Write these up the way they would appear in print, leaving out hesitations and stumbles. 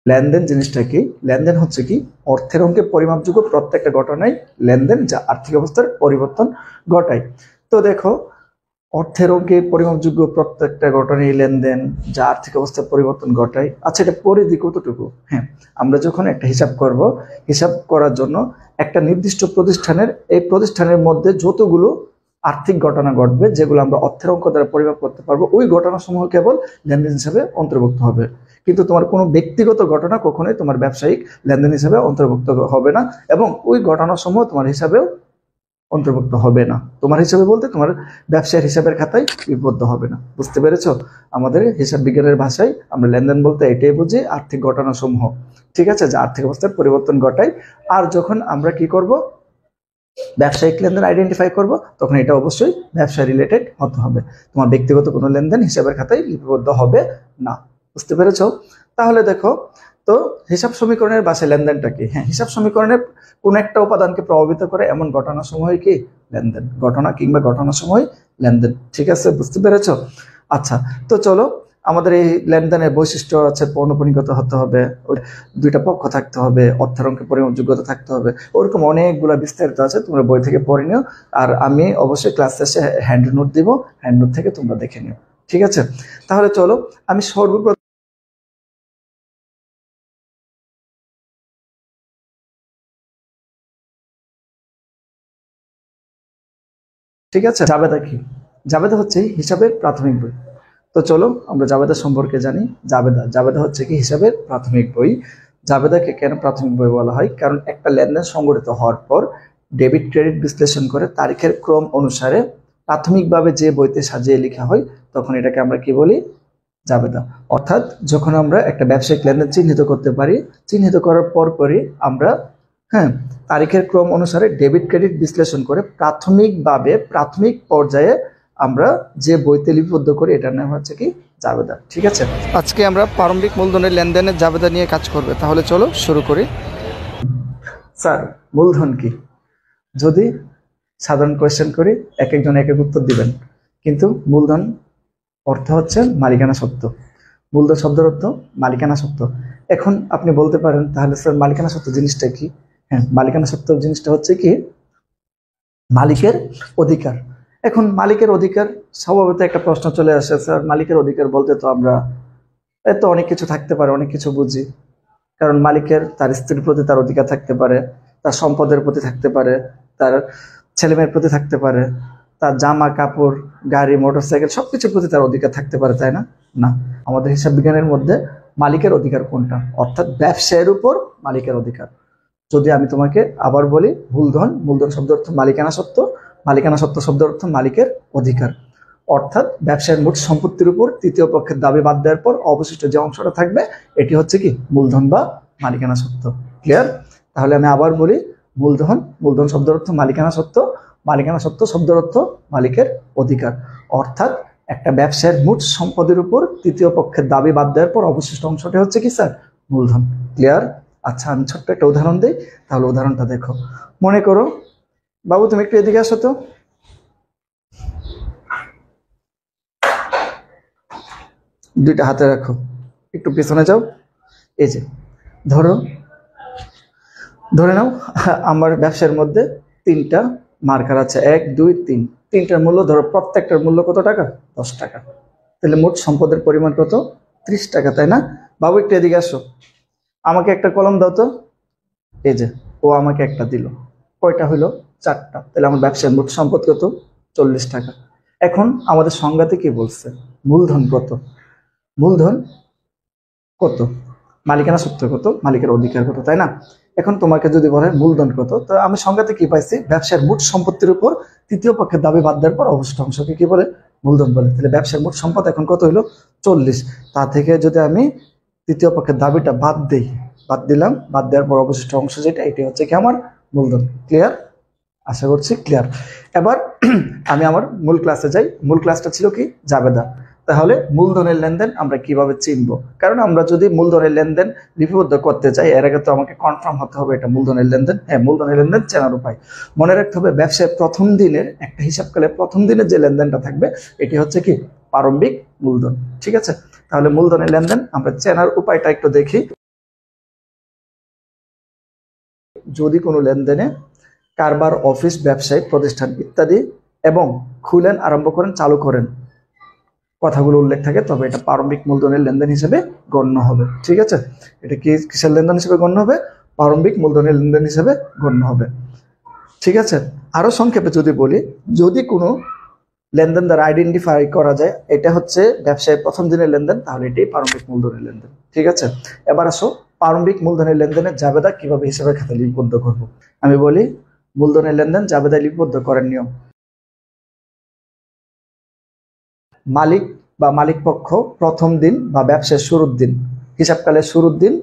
লেনদেন জিনিসটা কি? লেনদেন হচ্ছে কি অর্থের অঙ্কে পরিমাপযোগ্য প্রত্যেকটা ঘটনাই লেনদেন, যা আর্থিক অবস্থার পরিবর্তন ঘটায়। তো দেখো, অর্থের অঙ্কে পরিমাপযোগ্য প্রত্যেকটা ঘটনাই লেনদেন, যা আর্থিক অবস্থার পরিবর্তন ঘটায়। আচ্ছা, এটা পরিধি কতটুকু? হ্যাঁ, আমরা যখন একটা হিসাব করব, হিসাব করার জন্য একটা নির্দিষ্ট প্রতিষ্ঠানের, এই প্রতিষ্ঠানের মধ্যে যতগুলো আর্থিক ঘটনা ঘটবে, যেগুলো আমরা অর্থের অঙ্ক দ্বারা পরিমাপ করতে পারবো, ওই ঘটনাসমূহ কেবল লেনদেন হিসাবে অন্তর্ভুক্ত হবে। কিন্তু তোমার কোনো ব্যক্তিগত ঘটনা কখনোই তোমার ব্যবসায়িক লেনদেন হিসাবে অন্তর্ভুক্ত হবে না, এবং ওই ঘটনাসমূহ তোমার হিসাবেও অন্তর্ভুক্ত হবে না। তোমার হিসাবে বলতে তোমার ব্যবসায়ের হিসাবের খাতায় লিপিবদ্ধ হবে না। বুঝতে পেরেছো? আমাদের হিসাব বিজ্ঞানের ভাষায় আমরা লেনদেন বলতে এটাই বুঝি, আর্থিক ঘটনাসমূহ, ঠিক আছে, যা আর্থিক অবস্থার পরিবর্তন ঘটায়। আর যখন আমরা কি করব, ব্যবসায়িক লেনদেন আইডেন্টিফাই করব, তখন এটা অবশ্যই ব্যবসা রিলেটেড হতে হবে। তোমার ব্যক্তিগত কোনো লেনদেন হিসাবের খাতায় লিপিবদ্ধ হবে না। বুঝতে পেরেছো? তাহলে দেখো তো, হিসাব সমীকরণের ভাষায় লেনদেনটা কি? হ্যাঁ, হিসাব সমীকরণের কোন একটা উপাদানকে প্রভাবিত করে এমন ঘটনাসমূহই কি লেনদেন, ঘটনা কিংবা ঘটনাসমূহই লেনদেন। ঠিক আছে, বুঝতে পেরেছো? আচ্ছা, তো চলো, আমাদের এই লেনদেনের বৈশিষ্ট্য আছে, পৌনঃপুনিকতা হতে হবে, দুইটা পক্ষ থাকতে হবে, অর্থের অঙ্কে পরিমাপযোগ্যতা থাকতে হবে, ওরকম অনেকগুলো বিস্তারিত আছে, তোমরা বই থেকে পড়ে নিও। আর আমি অবশ্যই ক্লাস শেষে হ্যান্ড নোট দিব, হ্যান্ড নোট থেকে তোমরা দেখে নিও। ঠিক আছে, তাহলে চলো আমি সর্বপ্রথম ঠিক আছে, জাবেদা কি? জাবেদা হচ্ছে হিসাবের প্রাথমিক বই। তো চলো আমরা জাবেদা সম্পর্কে জানি। জাবেদা জাবেদা হচ্ছে কি হিসাবের প্রাথমিক বই। জাবেদাকে কেন প্রাথমিক বই বলা হয়? কারণ একটা লেনদেন সংগঠিত হওয়ার পর ডেবিট ক্রেডিট বিশ্লেষণ করে তারিখের ক্রম অনুসারে প্রাথমিকভাবে যে বইতে সাজিয়ে লেখা হয়, তখন এটাকে আমরা কি বলি? জাবেদা। অর্থাৎ যখন আমরা একটা ব্যবসায়িক লেনদেন চিহ্নিত করতে পারি, চিহ্নিত করার পরই আমরা, হ্যাঁ, তারিখের ক্রম অনুসারে ডেবিট ক্রেডিট বিশ্লেষণ করে প্রাথমিকভাবে প্রাথমিক পর্যায়ে আমরা যে বইতে লিপিবদ্ধ করি, এটার নাম হচ্ছে কি জাবেদা। ঠিক আছে, আজকে আমরা প্রারম্ভিক মূলধনের লেনদেনের জাবেদা নিয়ে কাজ করবে। তাহলে চলো শুরু করি। স্যার, মূলধন কি? যদি সাধারণ কোয়েশ্চেন করি, এক একজন এক এক উত্তর দিবেন, কিন্তু মূলধন অর্থ হচ্ছে মালিকানা সত্ত্ব। মূলধন শব্দের অর্থ মালিকানা সত্ত্ব। এখন আপনি বলতে পারেন, তাহলে স্যার মালিকানা সত্ত্ব জিনিসটা কি? হ্যাঁ, মালিকানা সত্ত্ব জিনিসটা হচ্ছে কি মালিকের অধিকার। এখন মালিকের অধিকার, স্বভাবত একটা প্রশ্ন চলে আসে, স্যার মালিকের অধিকার বলতে তো আমরা এত অনেক কিছু থাকতে পারে, অনেক কিছু বুঝি। কারণ মালিকের তার স্ত্রীর প্রতি তার অধিকার থাকতে পারে, তার সম্পদের প্রতি থাকতে পারে, তার ছেলেমেয়ের প্রতি থাকতে পারে, তার জামা কাপড়, গাড়ি, মোটরসাইকেল সবকিছুর প্রতি তার অধিকার থাকতে পারে, তাই না? না, আমাদের হিসাব বিজ্ঞানের মধ্যে মালিকের অধিকার কোনটা? অর্থাৎ ব্যবসায়ের উপর মালিকের অধিকার। যদি আমি তোমাকে আবার বলি, মূলধন, মূলধন শব্দ অর্থ মালিকানা সত্ত্ব, মালিকানা সত্ত্ব শব্দ অর্থ মালিকের অধিকার। অর্থাৎ ব্যবসায়ের মোট সম্পত্তির উপর তৃতীয় পক্ষের দাবি বাদ দেওয়ার পর অবশিষ্ট যে অংশটা থাকবে, এটি হচ্ছে কি মূলধন বা মালিকানা সত্ত্ব। ক্লিয়ার? তাহলে আমি আবার বলি, মূলধন, মূলধন শব্দ অর্থ মালিকানা সত্ত্ব, মালিকানা সত্ত্ব শব্দ অর্থ মালিকের অধিকার। অর্থাৎ একটা ব্যবসায়ের মোট সম্পদের উপর তৃতীয় পক্ষের দাবি বাদ দেওয়ার পর অবশিষ্ট অংশটা হচ্ছে কি স্যার? মূলধন। ক্লিয়ার? আচ্ছা, আমি ছোট্ট একটা উদাহরণ দিই, তাহলে উদাহরণটা দেখো। মনে করো, বাবু তুমি একটু এদিকে আসো তো। দুইটা হাতে রাখো, একটু পিছনে যাও। এই যে ধরো, ধরে নাও আমার ব্যবসার মধ্যে তিনটা মার্কার আছে, 1 2 3। তিনটার মূল্য ধরো, প্রত্যেকটার মূল্য কত টাকা? 10 টাকা। তাহলে মোট সম্পদের পরিমাণ কত? 30 টাকা, তাই না? বাবু একটু এদিকে আসো, আমাকে একটা কলম দাও তো। এই যে ও আমাকে একটা দিল, কয়টা হইলো? 4টা। তাহলে আমার ব্যবসার মোট সম্পদ কত? 40 টাকা। এখন আমাদের সংজ্ঞাতে কি বলছে? মূলধন কত? মূলধন কত? মালিকানা সত্ত্ব কত? মালিকের অধিকার কত, তাই না? এখন তোমাকে যদি বলে মূলধন কত, তো আমি সংজ্ঞাতে কি পাইছি? ব্যবসার মোট সম্পত্তির উপর তৃতীয় পক্ষের দাবি বাদ দেওয়ার পর অবশিষ্ট অংশকে কি বলে? মূলধন বলে। তাহলে ব্যবসার মোট সম্পদ এখন কত হইলো? 40। তা থেকে যদি আমি তৃতীয় পক্ষের দাবিটা বাদ দিই, বাদ দিলাম, বাদ দেওয়ার পর অবশিষ্ট অংশ যেটা, এটি হচ্ছে কি আমার মূলধন। ক্লিয়ার? আশা করছি ক্লিয়ার। এবার আমি আমার মূল ক্লাসে যাই। মূল ক্লাসটা ছিল কি? জাবেদা। তাহলে মূলধনের লেনদেন আমরা কিভাবে চিনব? কারণ আমরা যদি মূলধনের লেনদেন লিপিবদ্ধ করতে চাই, এর আগে তো আমাকে কনফার্ম হতে হবে এটা মূলধনের লেনদেন। হ্যাঁ, মূলধনের লেনদেন চেনার উপায় মনে রাখতে হবে। ব্যবসায় প্রথম দিনের একটা হিসাবকালে প্রথম দিনের যে লেনদেনটা থাকবে, এটি হচ্ছে কি প্রারম্ভিক মূলধন। ঠিক আছে, তাহলে মূলধনের লেনদেন আমরা চেনার উপায়টা একটু দেখি। যদি কোনো লেনদেনে কারবার, অফিস, ব্যবসায়িক প্রতিষ্ঠান ইত্যাদি এবং খুলেন, আরম্ভ করেন, চালু করেন কথাগুলো উল্লেখ থাকে, তবে এটা প্রারম্ভিক মূলধনের লেনদেন হিসেবে গণ্য হবে। ঠিক আছে, এটা কি কিসের লেনদেন হিসেবে গণ্য হবে? প্রারম্ভিক মূলধনের লেনদেন হিসেবে গণ্য হবে। ঠিক আছে, আরো সংক্ষেপে যদি বলি, যদি কোনো লেনদেন দ্বারা আইডেন্টিফাই করা যায় এটা হচ্ছে ব্যবসায়ের প্রথম দিনের লেনদেন, তাহলে এটাই প্রারম্ভিক মূলধনের লেনদেন। ঠিক আছে, এবার আসো প্রারম্ভিক মূলধনের লেনদেনের জাবেদা কিভাবে হিসাবের খাতায় লিপিবদ্ধ করব। আমি বলি, মূলধনের লেনদেন জাবেদায় লিপিবদ্ধ করার নিয়ম। মালিক বা মালিক পক্ষ প্রথম দিন বা ব্যবসার শুরুর দিন, হিসাবকালের শুরুর দিন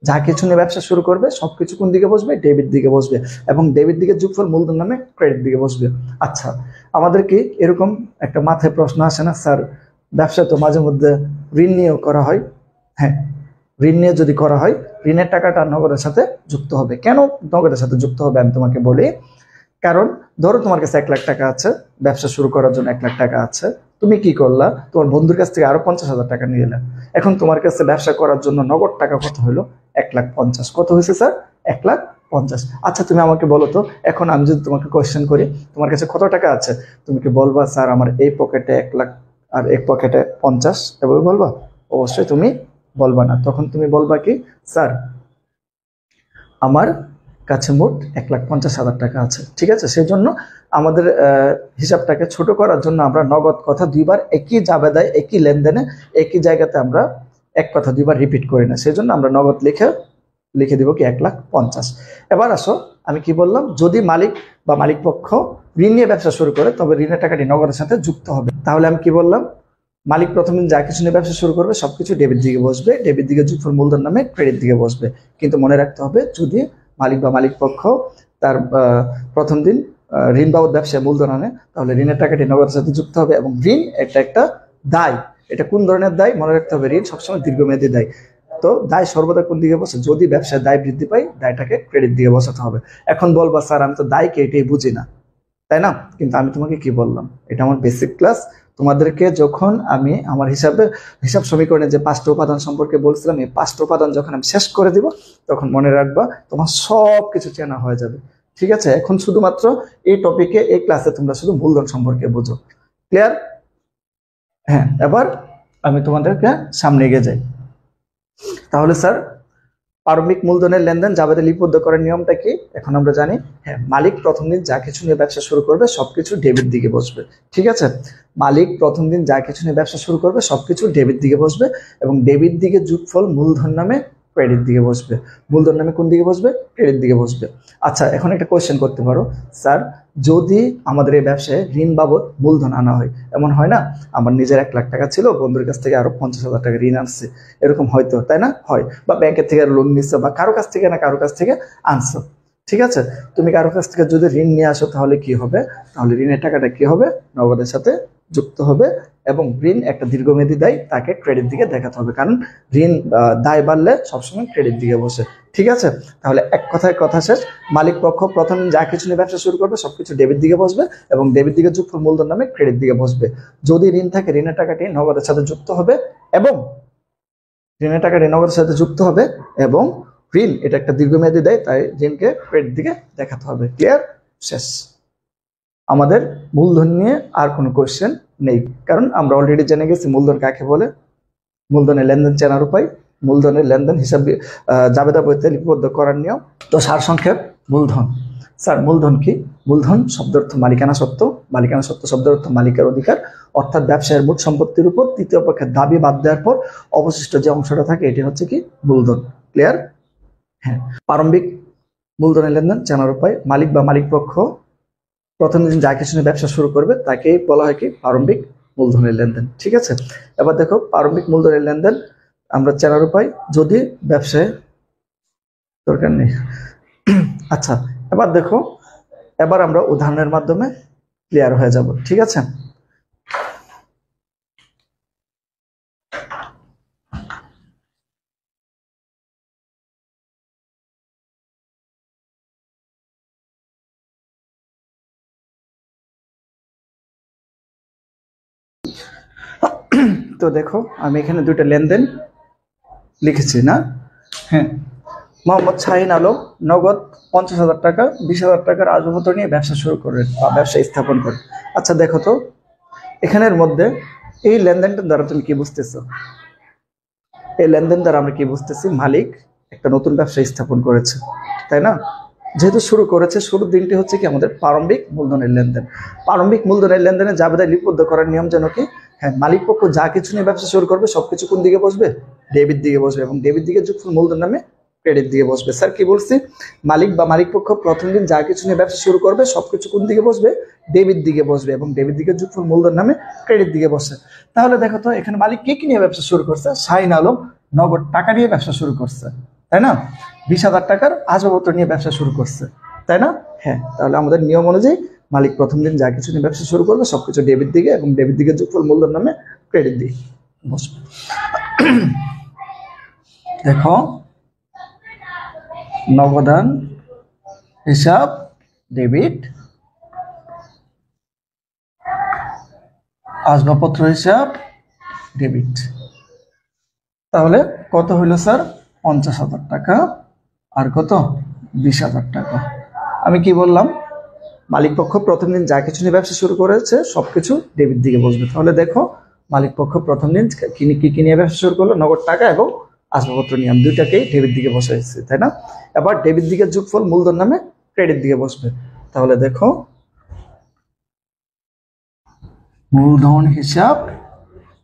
যা কিছু নিয়ে ব্যবসা শুরু করবে সবকিছু কোন দিকে বসবে? ডেবিট দিকে বসবে, এবং ডেবিট দিকে যোগফল মূলধন নামে ক্রেডিট দিকে বসবে। আচ্ছা, আমাদের কি এরকম একটা মাথায় প্রশ্ন আসে না, স্যার ব্যবসা তো মাঝে মধ্যে ঋণ নিয়েও করা হয়। হ্যাঁ, ঋণ নিয়ে যদি করা হয়, ঋণের টাকাটা নগদের সাথে যুক্ত হবে। কেন নগদের সাথে যুক্ত হবে আমি তোমাকে বলি। কারণ ধরো তোমার কাছে 1 লাখ টাকা আছে, ব্যবসা শুরু করার জন্য 1 লাখ টাকা আছে, তুমি কি করলা? তোমার বন্ধুর কাছ থেকে আরো 50,000 টাকা নিয়ে এলে। এখন তোমার কাছে ব্যবসা করার জন্য নগদ টাকা কত হলো? 1,50,000। কত হয়েছে স্যার? 1,50,000। আচ্ছা, তুমি আমাকে বলো তো, এখন আমি যদি তোমাকে কোয়েশ্চেন করি তোমার কাছে কত টাকা আছে, তুমি কি বলবা স্যার আমার এই পকেটে 1 লাখ আর এক পকেটে 50, এভাবে বলবা? অবশ্যই তুমি বলবা না। তখন তুমি বলবা কি, স্যার আমার কাছে মোট 1,50,000 টাকা আছে। ঠিক আছে, সেজন্য আমাদের হিসাবটাকে ছোট করার জন্য আমরা নগদ কথা দুইবার একই জাবেদায়, একই লেনদেনে, একই জায়গাতে আমরা এক কথা দুইবার রিপিট করি না, সেজন্য আমরা নগদ লিখে দিব কি 1,50,000। এবার আসো, আমি কি বললাম? যদি মালিক বা মালিক পক্ষ ঋণ নিয়ে ব্যবসা শুরু করে তবে ঋণের টাকাটি নগদের সাথে যুক্ত হবে। তাহলে আমি কি বললাম? মালিক প্রথম দিন যা কিছু নিয়ে ব্যবসা শুরু করবে সবকিছু ডেবিট দিকে বসবে, ডেবিট দিকে যোগফল মূলধন নামে ক্রেডিট দিকে বসবে। কিন্তু মনে রাখতে হবে, যদি মালিক বা মালিক পক্ষ তার প্রথম দিন ঋণ বাবদ ব্যবসায় মূলধন আনে, তাহলে ঋণের টাকাটি নগদের সাথে যুক্ত হবে। এবং ঋণ একটা দায়। এটা কোন ধরনের দায়? মনে রাখতে হবে, ঋণ সবসময় দীর্ঘমেয়াদী দায়। তো দায় সর্বদা কোন দিকে বসে? যদি ব্যবসায় দায় বৃদ্ধি পায়, দায়টাকে ক্রেডিট দিকে বসাতে হবে। এখন বলবা স্যার আমি তো দায়কে এটাই বুঝি না, তাই না? কিন্তু আমি তোমাকে কি বললাম, এটা আমার বেসিক ক্লাস। তোমাদেরকে যখন আমি আমার হিসাব সমীকরণে যে 5টা উপাদান সম্পর্কে বলছিলাম, এই 5টা উপাদান যখন আমি শেষ করে দিব, তখন মনে রাখবা তোমার সব কিছু চেনা হয়ে যাবে। ঠিক আছে, এখন শুধুমাত্র এই টপিকে, এই ক্লাসে তোমরা শুধু মূলধন সম্পর্কে বুঝো। ক্লিয়ার? হ্যাঁ, এবার আমি তোমাদেরকে সামনে এগিয়ে যাই। তাহলে স্যার প্রারম্ভিক মূলধনের লেনদেন জাবেদে লিপিবদ্ধ করার নিয়মটা কি এখন আমরা জানি। হ্যাঁ, মালিক প্রথম দিন যা কিছু নিয়ে ব্যবসা শুরু করবে সবকিছু ডেবিট দিকে বসবে। ঠিক আছে, মালিক প্রথম দিন যা কিছু নিয়ে ব্যবসা শুরু করবে সবকিছু ডেবিট দিকে বসবে, এবং ডেবিট দিকে যোগফল মূলধন নামে ক্রেডিট দিকে বসবে। মূলধন নামে কোন দিকে বসবে? ক্রেডিট দিকে বসবে। আচ্ছা, এখন একটা কোয়েশ্চেন করতে পারো, স্যার যদি আমাদের এই ব্যবসায় ঋণ বাবদ মূলধন আনা হয়, এমন হয় না আমার নিজের 1 লাখ টাকা ছিল, বন্ধুর কাছ থেকে আরো 50,000 টাকা ঋণ আসছে, এরকম হয়তো, তাই না? হয়। বা ব্যাংকের থেকে লোন নিচ্ছো, বা কারো কাছ থেকে না কারো কাছ থেকে আনছো। ঠিক আছে, তুমি কারো কাছ থেকে যদি ঋণ নিয়ে আসো, তাহলে কি হবে? তাহলে ঋণের টাকাটা কি হবে? নগদের সাথে যুক্ত হবে, এবং ঋণ একটা দীর্ঘমেয়াদী দায়, তাকে ক্রেডিট দিকে দেখাতে হবে। কারণ ঋণ দায় বাড়লে সবসময় ক্রেডিট দিকে বসে। ঠিক আছে, তাহলে এক কথায় কথা শেষ। মালিক পক্ষ প্রথম যা কিছু নিয়ে ব্যবসা শুরু করবে সবকিছু ডেবিট দিকে বসবে, এবং ডেবিট দিকে যোগফল মূলধন নামে ক্রেডিট দিকে বসবে। যদি ঋণ থাকে, ঋণের টাকাটি নগদের সাথে যুক্ত হবে, এবং ঋণের টাকাটি নগদের সাথে যুক্ত হবে, এবং ঋণ এটা একটা দীর্ঘমেয়াদী দেয়, তাই ঋণকে ক্রেডিট দিকে দেখাতে হবে। ক্লিয়ার? শেষ। আমাদের মূলধন নিয়ে আর কোনো কোয়েশ্চেন নেই, কারণ আমরা অলরেডি জেনে গেছি মূলধন কাকে বলে, মূলধনের লেনদেন চেনার উপায়, মূলধনের লেনদেন হিসাব জাবেদা বইতে লিপিবদ্ধ করার নিয়ম। তো সারসংক্ষেপ, মূলধন। স্যার মূলধন কি? মূলধন শব্দের অর্থ মালিকানা সত্ত্ব। মালিকানা সত্ত্ব শব্দের অর্থ মালিকের অধিকার, অর্থাৎ ব্যবসায়ের মোট সম্পত্তির উপর তৃতীয় পক্ষের দাবি বাদ দেওয়ার পর অবশিষ্ট যে অংশটা থাকে এটি হচ্ছে কি? মূলধন। ক্লিয়ার? হ্যাঁ। প্রারম্ভিক মূলধনের লেনদেন চেনার উপায়, মালিক বা মালিক পক্ষ প্রথম দিন যা কিছু নিয়ে ব্যবসা শুরু করবে তাকে বলা হয় কি? প্রারম্ভিক মূলধনের লেনদেন। ঠিক আছে, এবার দেখো প্রারম্ভিক মূলধনের লেনদেন আমরা চেনার উপায়, যদি ব্যবসায় দরকার নেই। আচ্ছা, এবার দেখো, এবার আমরা উদাহরণের মাধ্যমে ক্লিয়ার হয়ে যাব। ঠিক আছে, তো দেখো আমি এখানে দুইটা লেনদেন লিখেছি না? হ্যাঁ, মোহাম্মদ শাহিন আলম নগদ 50,000 টাকা 20,000 টাকার আসবাবপত্র নিয়ে ব্যবসা শুরু করেন বা ব্যবসা স্থাপন করেন। আচ্ছা দেখো তো এখানের মধ্যে এই লেনদেনটার দ্বারা তুমি কি বুঝতেছো? এই লেনদেন দ্বারা আমরা কি বুঝতেছি? মালিক একটা নতুন ব্যবসা স্থাপন করেছে, তাই না? যেহেতু শুরু করেছে, শুরুর দিনটি হচ্ছে কি আমাদের প্রারম্ভিক মূলধনের লেনদেন। প্রারম্ভিক মূলধনের লেনদেনে জাবেদা লিপিবদ্ধ করার নিয়ম যেন কি, হ্যাঁ, মালিক পক্ষ যা কিছু নিয়ে ব্যবসা শুরু করবে সবকিছু কোন দিকে বসবে? ডেবিট দিকে বসবে, এবং ডেবিট দিকে যোগফল মূলধন নামে ক্রেডিট দিকে বসবে। স্যার কি বলছি? মালিক বা মালিক পক্ষ প্রথম দিন যা কিছু নিয়ে ব্যবসা শুরু করবে সবকিছু কোন দিকে বসবে? ডেবিট দিকে বসবে, এবং ডেবিট দিকে যোগফল মূলধন নামে ক্রেডিট দিকে বসে। তাহলে দেখো তো এখানে মালিক কি নিয়ে ব্যবসা শুরু করছে? শাহিন আলম নগদ টাকা নিয়ে ব্যবসা শুরু করছে, তাই না? 20,000 টাকার আসবাবপত্র নিয়ে ব্যবসা শুরু করছে, তাই না? হ্যাঁ, তাহলে আমাদের নিয়ম অনুযায়ী মালিক প্রথম দিন যা কিছু নিয়ে ব্যবসা শুরু করবে সবকিছু ডেবিট দিকে, এবং ডেবিট দিকে যোগফল মূলধন নামে ক্রেডিট দিকে বসবে। দেখো নগদান হিসাব ডেবিট, আসবাবপত্র হিসাব ডেবিট। তাহলে কত হইল স্যার? 50,000 টাকা আর কত? 20,000 টাকা। আমি কি বললাম? মালিক পক্ষ প্রথম দিন যা কিছু নিয়ে ব্যবসা শুরু করেছে সবকিছু ডেবিট দিকে বসবে। তাহলে দেখো মালিক পক্ষ প্রথম দিন কি নিয়ে ব্যবসা শুরু করলো? নগদ টাকা এবং আসবাবপত্র নিয়ে, আমি দুইটাকেই ডেবিট দিকে বসাইছি, তাই না? এবার ডেবিট দিকে যোগফল মূলধন নামে ক্রেডিট দিকে বসবে। তাহলে দেখো মূলধন হিসাব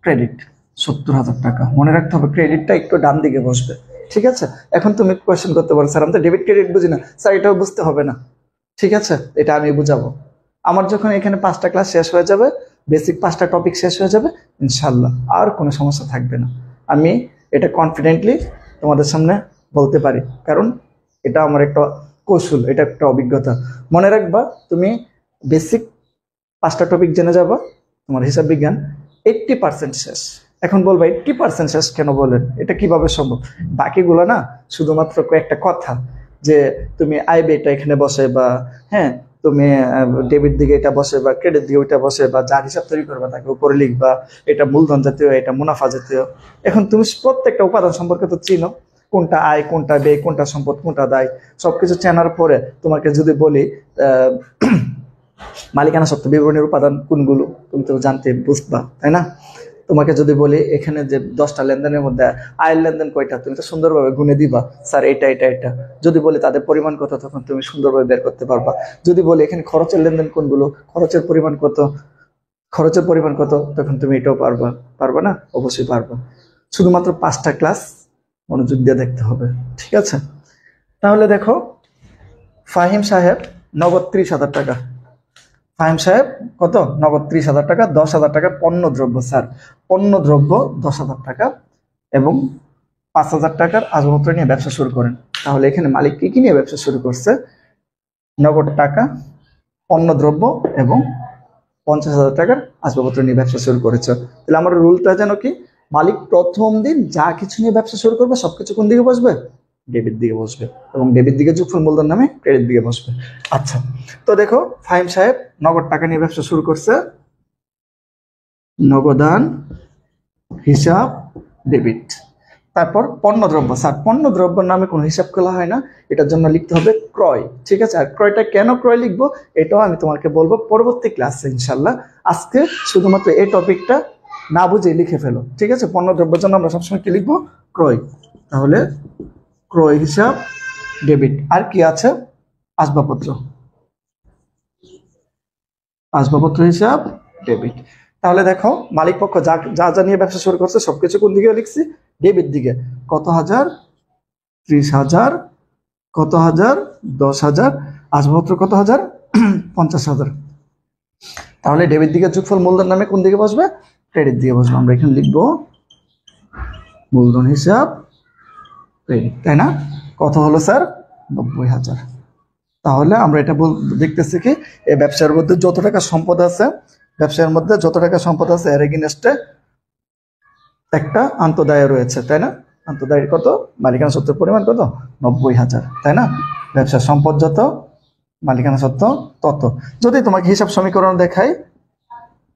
ক্রেডিট 70,000 টাকা। মনে রাখতে হবে ক্রেডিটটা একটু ডান দিকে বসবে, ঠিক আছে? এখন তুমি কোয়েশ্চেন করতে পারো, স্যার আমি তো ডেবিট ক্রেডিট বুঝি না। স্যার এটাও বুঝতে হবে না, ঠিক আছে? এটা আমি বুঝাবো। আমার যখন এখানে 5টা ক্লাস শেষ হয়ে যাবে, বেসিক 5টা টপিক শেষ হয়ে যাবে, ইনশাল্লাহ আর কোনো সমস্যা থাকবে না। আমি এটা কনফিডেন্টলি তোমাদের সামনে বলতে পারি, কারণ এটা আমার একটা কৌশল, এটা একটা অভিজ্ঞতা। মনে রাখবা তুমি বেসিক 5টা টপিক জেনে যাবা, তোমার হিসাব বিজ্ঞান 80% শেষ। এখন বলবা 80% শেষ কেন বলেন? এটা কিভাবে সম্ভব? বাকিগুলো না শুধুমাত্র কয়েকটা কথা, যে তুমি আয় ব্যয়টা এখানে বসে, বা হ্যাঁ তুমি ডেবিট দিকে এটা বসে, বা ক্রেডিট দিকে ওইটা বসে, বা যার হিসাব তৈরি করবা তাকে উপরে লিখবা, এটা মূলধন জাতীয়, এটা মুনাফা জাতীয়। এখন তুমি প্রত্যেকটা উপাদান সম্পর্কে তো চিনো, কোনটা আয়, কোনটা ব্যয়, কোনটা সম্পদ, কোনটা দায়, সবকিছু চেনার পরে তোমাকে যদি বলি মালিকানা সত্ত্ব বিবরণীর উপাদান কোনগুলো, তুমি তো জানতে বুঝবা, তাই না? তোমাকে যদি বলি এখানে যে 10টা লেনদেনের মধ্যে আয়ের লেনদেন কয়টা, তুমি তো সুন্দরভাবে গুনে দিবা, স্যার এটা এটা এটা। যদি বলি তাদের পরিমাণ কত, তখন তুমি সুন্দরভাবে বের করতে পারবা। যদি বলি এখানে খরচের লেনদেন কোনগুলো, খরচের পরিমাণ কত, তখন তুমি এটাও পারবা। পারবা না? অবশ্যই পারবা। শুধুমাত্র 5টা ক্লাস মনোযোগ দিয়ে দেখতে হবে, ঠিক আছে? তাহলে দেখো ফাহিম সাহেব নগদ 30,000 টাকা। ফাহিম সাহেব কত? নগদ 30,000 টাকা, 10,000 টাকা পণ্য দ্রব্য, স্যার পণ্য দ্রব্য 10,000 টাকা, এবং 5,000 টাকার আসবাবপত্র নিয়ে ব্যবসা শুরু করেন। তাহলে এখানে মালিক কি নিয়ে ব্যবসা শুরু করছে? নগদ টাকা, পণ্য দ্রব্য এবং 50,000 টাকার আসবাবপত্র নিয়ে ব্যবসা শুরু করেছে। তাহলে আমার রুলটা যেন কি, মালিক প্রথম দিন যা কিছু নিয়ে ব্যবসা শুরু করবে সবকিছু কোন দিকে বসবে? ডেবিট দিকে বসবে, এবং ডেবিট দিকে যোগফল মূলধন নামে ক্রেডিট দিকে বসবে। আচ্ছা, তো দেখো ফাহিম সাহেব নগদ টাকা নিয়ে ব্যবসা শুরু করছে, নগদান হিসাব ডেবিট। তারপর পণ্য দ্রব্য, স্যার পণ্য দ্রব্যের নামে কোনো হিসাব খোলা হয় না, এটার জন্য লিখতে হবে ক্রয়, ঠিক আছে? আর ক্রয়টা কেন ক্রয় লিখবো এটাও আমি তোমাকে বলবো পরবর্তী ক্লাসে ইনশাল্লাহ। আজকে শুধুমাত্র এই টপিকটা না বুঝে লিখে ফেলো, ঠিক আছে? পণ্য দ্রব্যের জন্য আমরা সবসময় কি লিখবো? ক্রয়। তাহলে ক্রয় হিসাব ডেবিট। আর কি আছে? আসবাবপত্র, আসবাবপত্র হিসাব ডেবিট। তাহলে দেখো মালিক পক্ষ যা যা যা নিয়ে ব্যবসা শুরু করছে সবকিছু কোন দিকে লিখছি? ডেবিট দিকে। কত হাজার? 30,000। কত হাজার? 10,000। আসবাবপত্র কত হাজার? 50,000। তাহলে ডেবিট দিকে যোগফল মূলধন নামে কোন দিকে বসবে? ক্রেডিট দিকে বসবে। আমরা এখানে লিখবো মূলধন হিসাব ক্রেডিট, তাই না? কত হলো স্যার? 90,000। তাহলে আমরা এটা দেখতেছি কি, এই ব্যবসার মধ্যে যত টাকা সম্পদ আছে, ব্যবসার মধ্যে যত টাকা সম্পদ আছে এর এগেইনস্টে একটা আন্তঃদায় রয়েছে, তাই না? আন্তঃদায়ের কত? মালিকানা সত্ত্বের পরিমাণ কত? 90,000, তাই না? ব্যবসার সম্পদ যত, মালিকানা সত্ত্ব তত। যদি তোমাকে হিসাব সমীকরণ দেখাই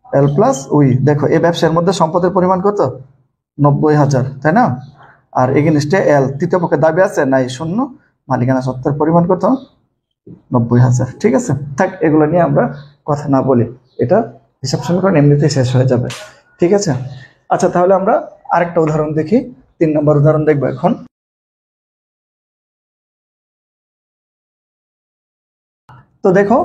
এল প্লাস উই, দেখো এই ব্যবসার মধ্যে সম্পদের পরিমাণ কত? 90,000, তাই না? আর এগেনস্টে এল, তৃতীয় পক্ষের দাবি আছে নাই, শূন্য। মালিকানা সত্ত্বের পরিমাণ কত? 90,000। ঠিক আছে, থাক, এগুলো নিয়ে আমরা কথা না বলি, এটা হিসাব সমীকরণ এমনিতেই শেষ হয়ে যাবে। ঠিক আছে, আচ্ছা তাহলে আমরা আরেকটা উদাহরণ দেখি, 3 নম্বর উদাহরণ দেখবো এখন। তো দেখো,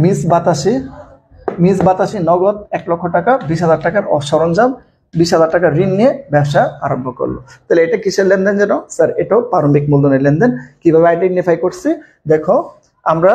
মিস বাতাসি নগদ 1 লক্ষ টাকা, 20,000 টাকার সরঞ্জাম, 20,000 টাকার ঋণ নিয়ে ব্যবসা আরম্ভ করলো। তাহলে এটা কিসের লেনদেন যেন স্যার? এটাও প্রারম্ভিক মূলধনের লেনদেন। কিভাবে আইডেন্টিফাই করছি দেখো, আমরা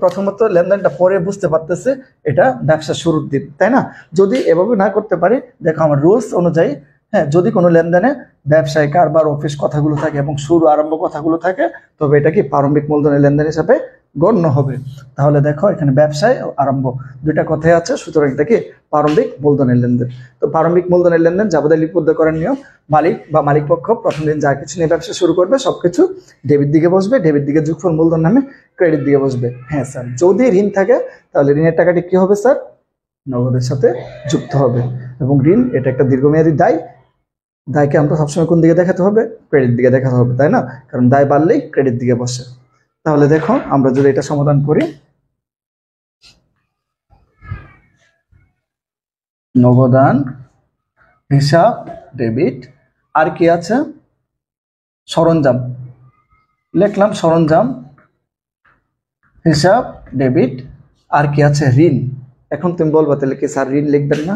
প্রথমত লেনদেনটা পরে বুঝতে পারতেছি এটা ব্যবসা শুরুর দিন, তাই না? যদি এভাবে না করতে পারি, দেখো আমার রুলস অনুযায়ী, হ্যাঁ, যদি কোনো লেনদেনে ব্যবসায় কারবার অফিস কথাগুলো থাকে এবং শুরু আরম্ভ কথাগুলো থাকে, তবে এটা কি প্রারম্ভিক মূলধনের লেনদেন হিসাবে গণ্য হবে। তাহলে দেখো এখানে ব্যবসায় আরম্ভ দুইটা কথাই আছে, সুতরাং এটা কি প্রারম্ভিক মূলধনের লেনদেন। তো প্রারম্ভিক মূলধনের লেনদেন যাবতীয় লিপিবদ্ধ করার নিয়ম, মালিক বা মালিক পক্ষ প্রথম দিন যা কিছু নিয়ে ব্যবসা শুরু করবে সবকিছু ডেবিট দিকে বসবে, ডেবিট দিকে যোগফল মূলধন নামে ক্রেডিট দিকে বসবে। হ্যাঁ স্যার, যদি ঋণ থাকে তাহলে ঋণের টাকাটি কি হবে স্যার? নগদের সাথে যুক্ত হবে। এবং ঋণ এটা একটা দীর্ঘমেয়াদী দায়, দায়কে আমরা সবসময় কোন দিকে দেখাতে হবে? ক্রেডিট দিকে দেখাতে হবে, তাই না? কারণ দায় বাড়লেই ক্রেডিট দিকে বসে। তাহলে দেখো আমরা যদি এটা সমাধান করি, নগদান হিসাব ডেবিট, আর কি আছে? সরঞ্জাম, লিখলাম সরঞ্জাম হিসাব ডেবিট, আর কি আছে? ঋণ। এখন তুমি বলবো তাহলে কি স্যার ঋণ লিখবেন না?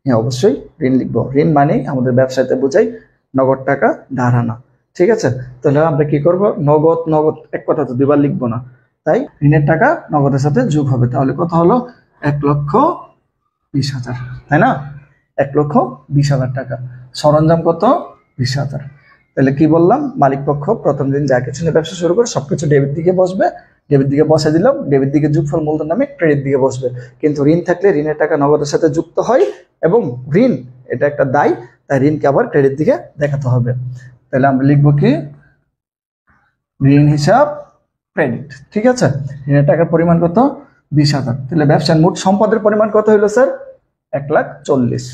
হ্যাঁ অবশ্যই ঋণ লিখবো। ঋণ মানে আমাদের ব্যবসাতে বোঝাই নগদ টাকা ধার আনা। ঠিক আছে, তাহলে আমরা কি করব? নগদ নগদ এক কথা তো দুইবার লিখবো না, তাই ঋণের টাকা নগদের সাথে যোগ হবে। তাহলে কত হলো? 1,20,000, তাই না? 1,20,000 টাকা। সরঞ্জাম কত? 20,000। তাহলে কি বললাম? মালিক পক্ষ প্রথম দিন যা কিছু নিয়ে ব্যবসা শুরু করে সবকিছু ডেবিট দিকে বসবে, ডেবিট দিকে বসে দিলাম, ডেবিট দিকে যোগফল মূলধন নামে ক্রেডিট দিকে বসবে। কিন্তু ঋণ থাকলে ঋণের টাকা নগদের সাথে যুক্ত হয়, এবং ঋণ এটা একটা দায়, তাই ঋণকে আবার ক্রেডিট দিকে দেখাতে হবে। তাহলে আমরা লিখবো কি? ঋণ হিসাব ক্রেডিট। ঠিক আছে, ঋণের টাকার পরিমাণ কত? 20,000। তাহলে ব্যবসার মোট সম্পদের পরিমাণ কত হইলো স্যার? 1,40,000।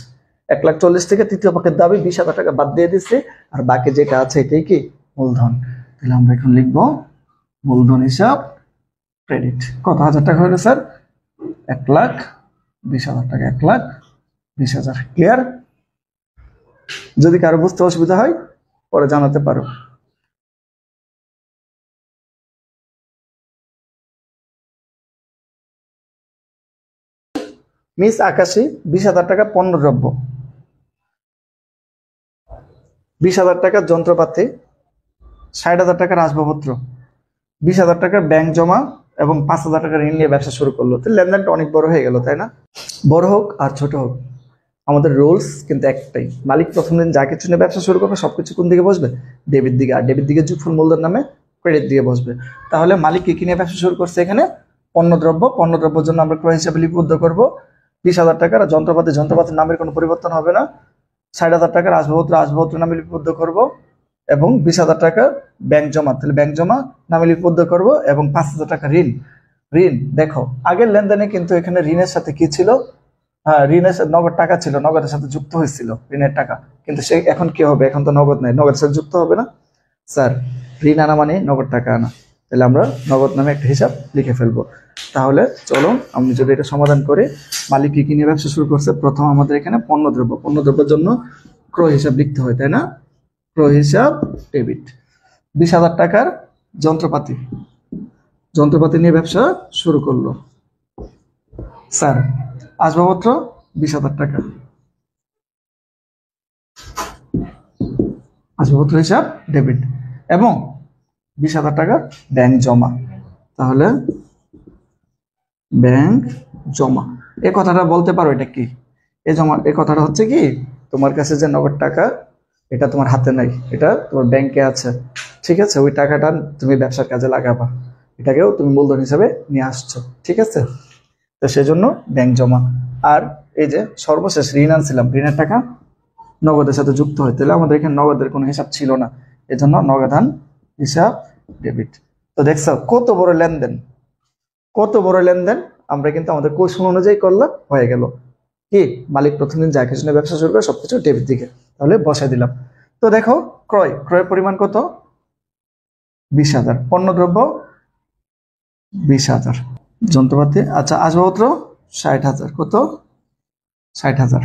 1,40,000 থেকে তৃতীয় পক্ষের দাবি 20,000 টাকা বাদ দিয়ে দিচ্ছি, আর বাকি যেটা আছে এটাই কি? মূলধন। তাহলে আমরা এখন লিখবো মূলধন হিসাব ক্রেডিট। কত হাজার টাকা হলো স্যার? 1,20,000 টাকা। 1,20,000। ক্লিয়ার? যদি কারো বুঝতে অসুবিধা হয় পরে জানাতে পারো। মিস আকাশী 20,000 টাকা পণ্যদ্রব্য, 20,000 টাকার যন্ত্রপাতি, 60,000 টাকার আসবাবপত্র, 20,000 টাকার ব্যাংক জমা এবং 5,000 টাকার ঋণ নিয়ে ব্যবসা শুরু করলো। তো লেনদেনটা অনেক বড় হয়ে গেল, তাই না? বড় হোক আর ছোট হোক, আমাদের রুলস কিন্তু একটাই, মালিক প্রথম দিন যা কিছু নিয়ে ব্যবসা শুরু করবে সবকিছু কোন দিকে বসবে? ডেবিট দিকে। আর ডেবিট দিকে যোগফল মূলধন নামে ক্রেডিট দিয়ে বসবে। তাহলে মালিক কি নিয়ে ব্যবসা শুরু করছে? এখানে পণ্যদ্রব্য। পণ্যদ্রব্যের জন্য আমরা ক্রয় হিসাবে লিপিবদ্ধ করবো 20,000 টাকার। যন্ত্রপাতি, যন্ত্রপাতির নামের কোনো পরিবর্তন হবে না। 60,000 টাকার আসবাবপত্র, আসবাবপত্র নামে লিপিবদ্ধ করব, এবং 20,000 টাকা ব্যাংক জমা, তাহলে ব্যাংক জমা নামে লিপিবদ্ধ করব, এবং 5,000 টাকা ঋণ। ঋণ দেখো আগের লেনদেনে কিন্তু এখানে ঋণের সাথে কি ছিল? হ্যাঁ, ঋণের সাথে নগদ টাকা ছিল, নগদের সাথে যুক্ত হয়েছিল ঋণের টাকা। কিন্তু সে এখন কি হবে? এখন তো নগদ নেই, নগদের সাথে যুক্ত হবে না স্যার। ঋণ আনা মানে নগদ টাকা আনা। তাহলে আমরা নগদ নামে একটা হিসাব লিখে ফেলবো। তাহলে চলো আমি যদি এটা সমাধান করি, মালিক কি নিয়ে ব্যবসা শুরু করছে? প্রথম আমাদের এখানে পণ্যদ্রব্য, পণ্যদ্রব্যের জন্য ক্রয় হিসাব লিখতে হয়, তাই না? ক্রয় হিসাব ডেবিট। 20,000 টাকার যন্ত্রপাতি, যন্ত্রপাতি নিয়ে ব্যবসা শুরু করলো স্যার। আসবাবপত্র 20,000 টাকা, আসবাবপত্র হিসাব ডেবিট, এবং 20,000 টাকা ব্যাংক জমা। তাহলে ব্যাংক জমা, এই কথাটা বলতে পারো এটা কি? এই জমা, এই কথাটা হচ্ছে কি, তোমার কাছে যে নগদ টাকা এটা তোমার হাতে নাই, এটা তোমার ব্যাংকে আছে। ঠিক আছে, ওই টাকাটা তুমি ব্যবসার কাজে লাগাবা, এটাকেও তুমি মূলধন হিসাবে নিয়ে আসছো। ঠিক আছে, তো সেজন্য ব্যাংক জমা। আর এই যে সর্বশেষ ঋণ আনছিলাম, ঋণের টাকা নগদের সাথে যুক্ত হয়। তাহলে আমাদের এখানে নগদের কোনো হিসাব ছিল না, এজন্য নগদান হিসাব ডেবিট। তো দেখছো কত বড় লেনদেন, কত বড় লেনদেন। আমরা কিন্তু আমাদের কৌশল অনুযায়ী করলাম, হয়ে গেল কি? মালিক প্রথম দিন যা কিছু নিয়ে ব্যবসা শুরু করে সবকিছু ডেবিট দিকে, তাহলে বসাই দিলাম। তো দেখো ক্রয়ের পরিমাণ কত? 20,000। পণ্যদ্রব্য 20,000। যন্ত্রপাতি, আচ্ছা, আসবাবপত্র 60,000। কত? 60,000।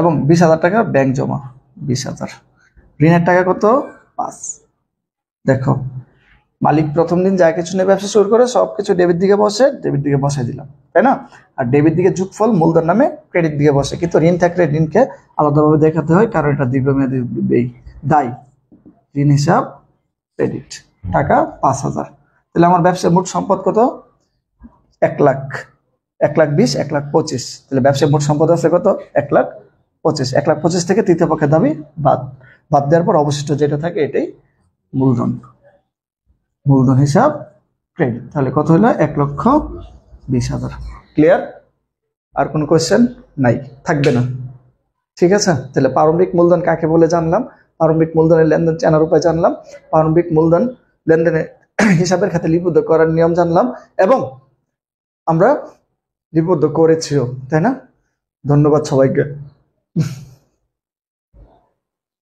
এবং 20,000 টাকা ব্যাংক জমা, 20,000। ঋণের টাকা কত? 5। দেখো, মালিক প্রথম দিন যা কিছু নিয়ে ব্যবসা শুরু করে সবকিছু ডেবিট দিকে বসে, ডেবিট দিকে বসাই দিলাম, তাই না? আর ডেবিট দিকে যোগফল মূলধন নামে ক্রেডিট দিকে বসে। কিন্তু ঋণ থাকলে ঋণকে আলাদাভাবে দেখাতে হয়, কারণ এটা দীর্ঘমেয়াদী দায়। ঋণ হিসাব ক্রেডিট, টাকা 5,000। তাহলে আমার ব্যবসায় মোট সম্পদ কত? 1,00,000, 1,20,000, 1,25,000। তাহলে ব্যবসায় মোট সম্পদ আছে কত? 1,25,000। 1,25,000 থেকে তৃতীয় পক্ষের দাবি বাদ দেওয়ার পর অবশিষ্ট যেটা থাকে এটাই মূলধন হিসাব ক্রেডিট। তাহলে কত হলো? 1,20,000। ক্লিয়ার? আর কোন কোয়েশ্চেন নাই, থাকবে না, ঠিক আছে? তাহলে প্রারম্ভিক মূলধন কাকে বলে জানলাম, প্রারম্ভিক মূলধনের লেনদেন চেনার উপায় জানলাম, প্রারম্ভিক মূলধন লেনদেনের হিসাবের খাতে লিপিবদ্ধ করার নিয়ম জানলাম, এবং আমরা লিপিবদ্ধ করেছিও, তাই না? ধন্যবাদ সবাইকে।